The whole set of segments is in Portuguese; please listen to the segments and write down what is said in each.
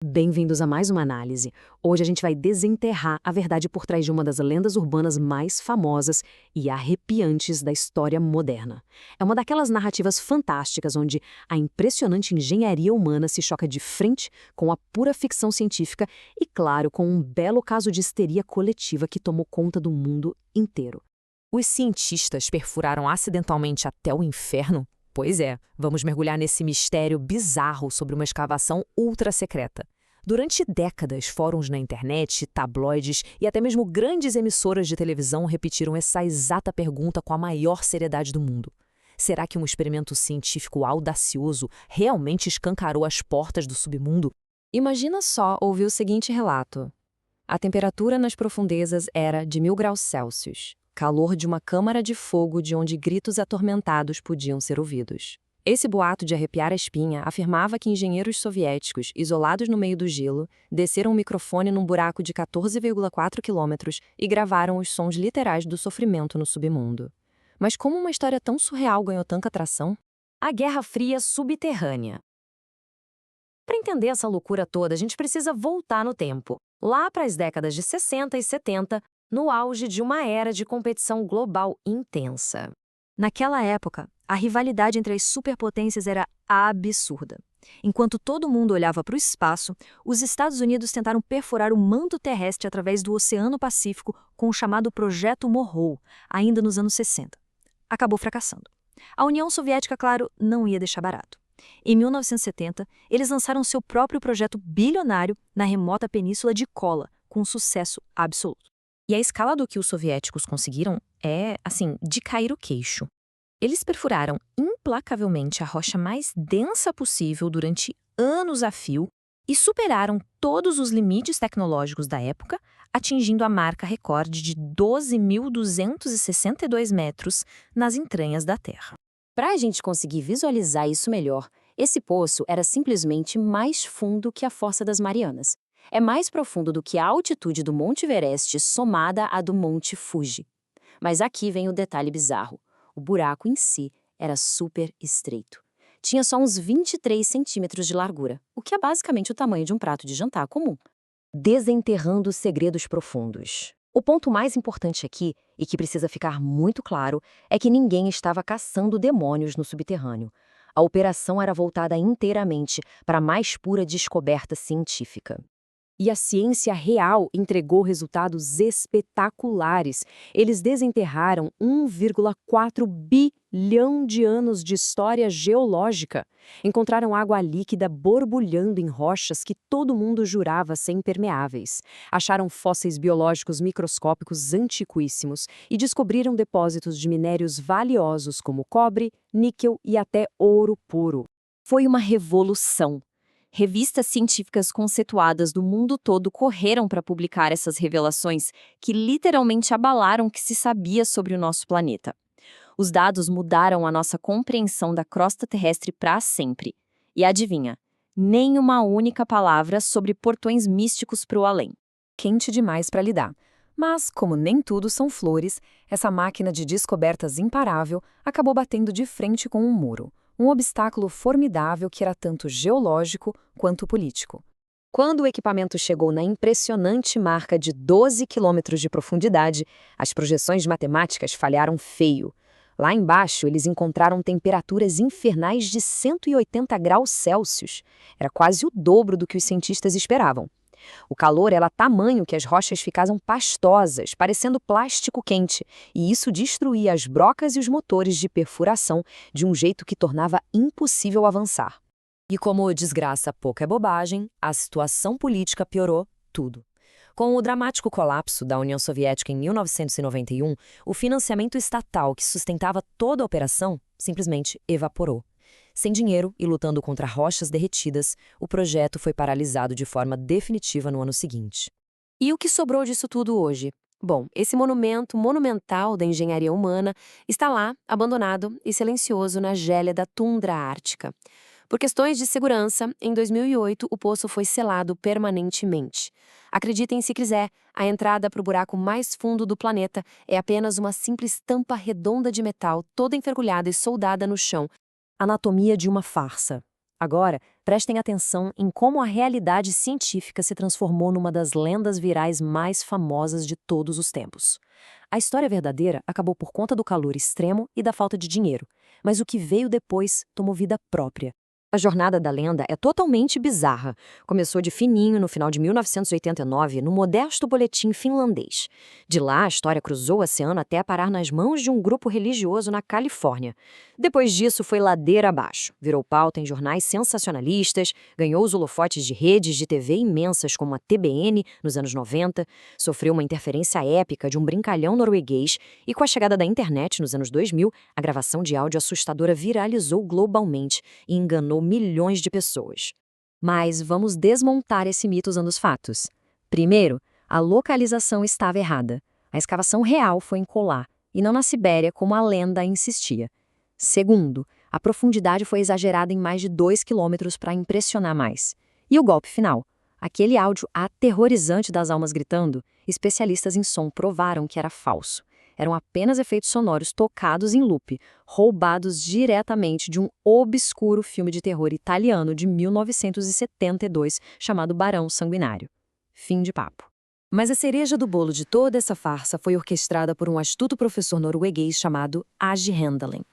Bem-vindos a mais uma análise. Hoje a gente vai desenterrar a verdade por trás de uma das lendas urbanas mais famosas e arrepiantes da história moderna. É uma daquelas narrativas fantásticas onde a impressionante engenharia humana se choca de frente com a pura ficção científica e, claro, com um belo caso de histeria coletiva que tomou conta do mundo inteiro. Os cientistas perfuraram acidentalmente até o inferno? Pois é, vamos mergulhar nesse mistério bizarro sobre uma escavação ultra-secreta. Durante décadas, fóruns na internet, tabloides e até mesmo grandes emissoras de televisão repetiram essa exata pergunta com a maior seriedade do mundo. Será que um experimento científico audacioso realmente escancarou as portas do submundo? Imagina só ouvir o seguinte relato. A temperatura nas profundezas era de 1000 graus Celsius, calor de uma câmara de fogo de onde gritos atormentados podiam ser ouvidos. Esse boato de arrepiar a espinha afirmava que engenheiros soviéticos, isolados no meio do gelo, desceram um microfone num buraco de 14,4 quilômetros e gravaram os sons literais do sofrimento no submundo. Mas como uma história tão surreal ganhou tanta atração? A Guerra Fria subterrânea. Para entender essa loucura toda, a gente precisa voltar no tempo, lá para as décadas de 60 e 70, no auge de uma era de competição global intensa. Naquela época, a rivalidade entre as superpotências era absurda. Enquanto todo mundo olhava para o espaço, os Estados Unidos tentaram perfurar o manto terrestre através do Oceano Pacífico com o chamado Projeto Morrow, ainda nos anos 60. Acabou fracassando. A União Soviética, claro, não ia deixar barato. Em 1970, eles lançaram seu próprio projeto bilionário na remota península de Kola, com sucesso absoluto. E a escala do que os soviéticos conseguiram é, de cair o queixo. Eles perfuraram implacavelmente a rocha mais densa possível durante anos a fio e superaram todos os limites tecnológicos da época, atingindo a marca recorde de 12.262 metros nas entranhas da Terra. Para a gente conseguir visualizar isso melhor, esse poço era simplesmente mais fundo que a Fossa das Marianas. É mais profundo do que a altitude do Monte Everest somada à do Monte Fuji. Mas aqui vem o detalhe bizarro. O buraco em si era super estreito. Tinha só uns 23 centímetros de largura, o que é basicamente o tamanho de um prato de jantar comum. Desenterrando segredos profundos. O ponto mais importante aqui, e que precisa ficar muito claro, é que ninguém estava caçando demônios no subterrâneo. A operação era voltada inteiramente para a mais pura descoberta científica. E a ciência real entregou resultados espetaculares. Eles desenterraram 1,4 bilhão de anos de história geológica. Encontraram água líquida borbulhando em rochas que todo mundo jurava ser impermeáveis. Acharam fósseis biológicos microscópicos antiquíssimos e descobriram depósitos de minérios valiosos como cobre, níquel e até ouro puro. Foi uma revolução. Revistas científicas conceituadas do mundo todo correram para publicar essas revelações que literalmente abalaram o que se sabia sobre o nosso planeta. Os dados mudaram a nossa compreensão da crosta terrestre para sempre. E adivinha, nem uma única palavra sobre portões místicos para o além. Quente demais para lidar. Mas, como nem tudo são flores, essa máquina de descobertas imparável acabou batendo de frente com um muro. Um obstáculo formidável que era tanto geológico quanto político. Quando o equipamento chegou na impressionante marca de 12 quilômetros de profundidade, as projeções matemáticas falharam feio. Lá embaixo, eles encontraram temperaturas infernais de 180 graus Celsius. Era quase o dobro do que os cientistas esperavam. O calor era tamanho que as rochas ficavam pastosas, parecendo plástico quente, e isso destruía as brocas e os motores de perfuração de um jeito que tornava impossível avançar. E como desgraça pouca é bobagem, a situação política piorou tudo. Com o dramático colapso da União Soviética em 1991, o financiamento estatal que sustentava toda a operação simplesmente evaporou. Sem dinheiro e lutando contra rochas derretidas, o projeto foi paralisado de forma definitiva no ano seguinte. E o que sobrou disso tudo hoje? Bom, esse monumento monumental da engenharia humana está lá, abandonado e silencioso na gélida tundra ártica. Por questões de segurança, em 2008 o poço foi selado permanentemente. Acreditem se quiser, a entrada para o buraco mais fundo do planeta é apenas uma simples tampa redonda de metal toda enferrujada e soldada no chão. Anatomia de uma farsa. Agora, Prestem atenção em como a realidade científica se transformou numa das lendas virais mais famosas de todos os tempos. A história verdadeira acabou por conta do calor extremo e da falta de dinheiro, mas o que veio depois tomou vida própria. A jornada da lenda é totalmente bizarra. Começou de fininho no final de 1989, no modesto boletim finlandês. De lá, a história cruzou o oceano até parar nas mãos de um grupo religioso na Califórnia. Depois disso, foi ladeira abaixo. Virou pauta em jornais sensacionalistas, ganhou os holofotes de redes de TV imensas como a TBN nos anos 90, sofreu uma interferência épica de um brincalhão norueguês e, com a chegada da internet nos anos 2000, a gravação de áudio assustadora viralizou globalmente e enganou milhões de pessoas. Mas vamos desmontar esse mito usando os fatos. Primeiro, a localização estava errada. A escavação real foi em Kolar, e não na Sibéria, como a lenda insistia. Segundo, a profundidade foi exagerada em mais de 2 quilômetros para impressionar mais. E o golpe final? Aquele áudio aterrorizante das almas gritando, especialistas em som provaram que era falso. Eram apenas efeitos sonoros tocados em loop, roubados diretamente de um obscuro filme de terror italiano de 1972 chamado Barão Sanguinário. Fim de papo. Mas a cereja do bolo de toda essa farsa foi orquestrada por um astuto professor norueguês chamado Age Handelen.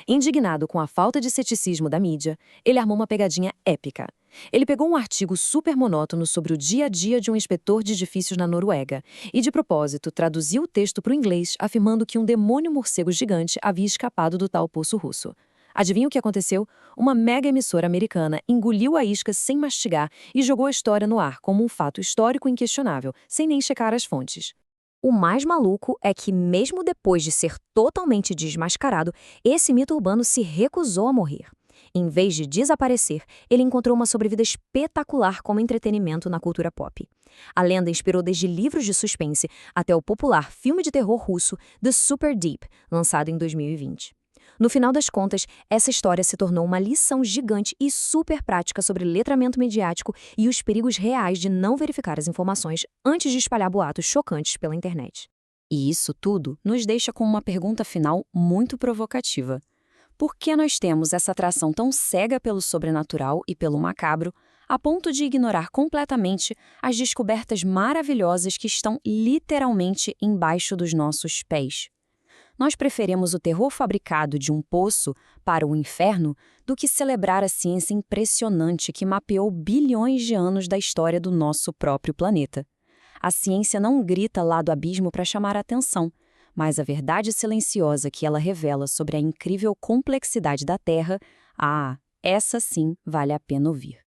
Indignado com a falta de ceticismo da mídia, ele armou uma pegadinha épica. Ele pegou um artigo super monótono sobre o dia a dia de um inspetor de edifícios na Noruega e, de propósito, traduziu o texto para o inglês afirmando que um demônio morcego gigante havia escapado do tal poço russo. Adivinha o que aconteceu? Uma mega emissora americana engoliu a isca sem mastigar e jogou a história no ar como um fato histórico inquestionável, sem nem checar as fontes. O mais maluco é que, mesmo depois de ser totalmente desmascarado, esse mito urbano se recusou a morrer. Em vez de desaparecer, ele encontrou uma sobrevida espetacular como entretenimento na cultura pop. A lenda inspirou desde livros de suspense até o popular filme de terror russo The Super Deep, lançado em 2020. No final das contas, essa história se tornou uma lição gigante e super prática sobre letramento mediático e os perigos reais de não verificar as informações antes de espalhar boatos chocantes pela internet. E isso tudo nos deixa com uma pergunta final muito provocativa. Por que nós temos essa atração tão cega pelo sobrenatural e pelo macabro, a ponto de ignorar completamente as descobertas maravilhosas que estão literalmente embaixo dos nossos pés? Nós preferimos o terror fabricado de um poço para o inferno do que celebrar a ciência impressionante que mapeou bilhões de anos da história do nosso próprio planeta. A ciência não grita lá do abismo para chamar a atenção, mas a verdade silenciosa que ela revela sobre a incrível complexidade da Terra, essa sim vale a pena ouvir.